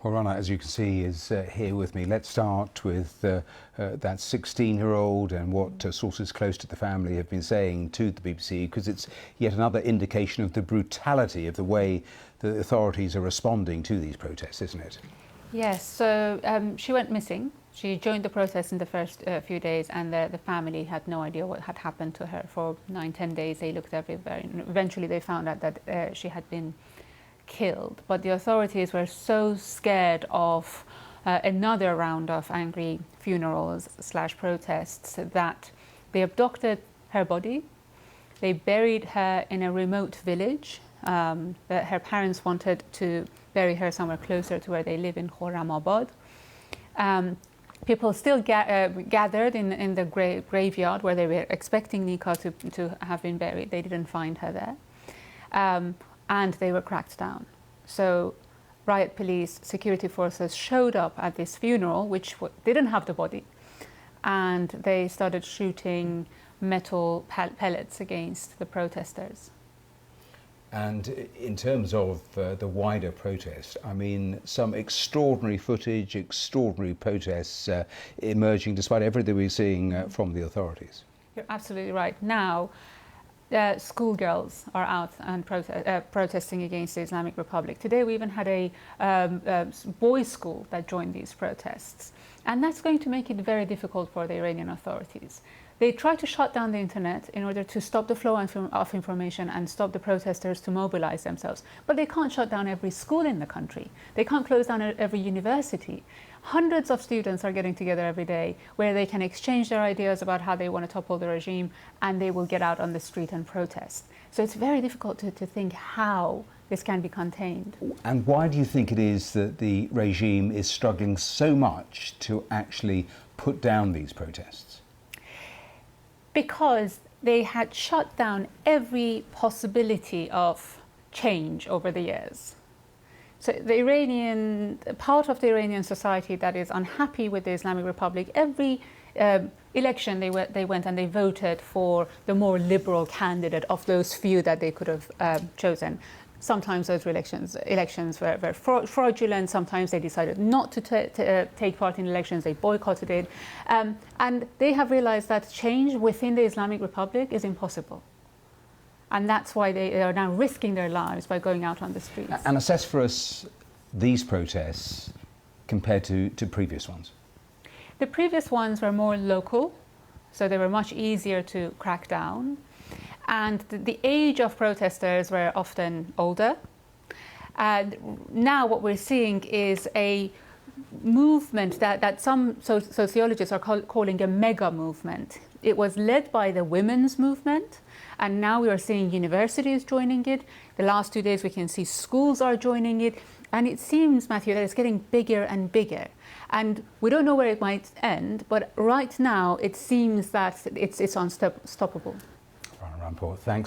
Well, Rana, as you can see, is here with me. Let's start with that 16-year-old and what sources close to the family have been saying to the BBC, because it's yet another indication of the brutality of the way the authorities are responding to these protests, isn't it? Yes, so she went missing. She joined the protest in the first few days, and the family had no idea what had happened to her. For 9-10 days they looked everywhere, and eventually they found out that she had been killed. But the authorities were so scared of another round of angry funerals / protests that they abducted her body. They buried her in a remote village. Her parents wanted to bury her somewhere closer to where they live in Khorramabad. People still gathered in the graveyard where they were expecting Nika to have been buried. They didn't find her there. And they were cracked down. So riot police, security forces showed up at this funeral, which didn't have the body, and they started shooting metal pellets against the protesters. And in terms of the wider protest, I mean, some extraordinary footage, extraordinary protests emerging despite everything we're seeing from the authorities. You're absolutely right. Now, schoolgirls are out and protesting against the Islamic Republic. Today we even had a boys' school that joined these protests. And that's going to make it very difficult for the Iranian authorities. They try to shut down the internet in order to stop the flow of information and stop the protesters to mobilize themselves. But they can't shut down every school in the country. They can't close down every university. Hundreds of students are getting together every day where they can exchange their ideas about how they want to topple the regime, and they will get out on the street and protest. So it's very difficult to think how this can be contained. And why do you think it is that the regime is struggling so much to actually put down these protests? Because they had shut down every possibility of change over the years. So the Iranian, part of the Iranian society that is unhappy with the Islamic Republic, every election they went and they voted for the more liberal candidate of those few that they could have chosen. Sometimes those elections were fraudulent. Sometimes they decided not to take part in elections. They boycotted it. And they have realized that change within the Islamic Republic is impossible. And that's why they are now risking their lives by going out on the streets. And assess for us these protests compared to previous ones. The previous ones were more local, so they were much easier to crack down. And the age of protesters were often older. And now what we're seeing is a movement that some sociologists are calling a mega movement. It was led by the women's movement, and now we are seeing universities joining it. The last 2 days we can see schools are joining it, and it seems, Matthew, that it's getting bigger and bigger. And we don't know where it might end, but right now it seems that it's unstoppable. Rana, thanks.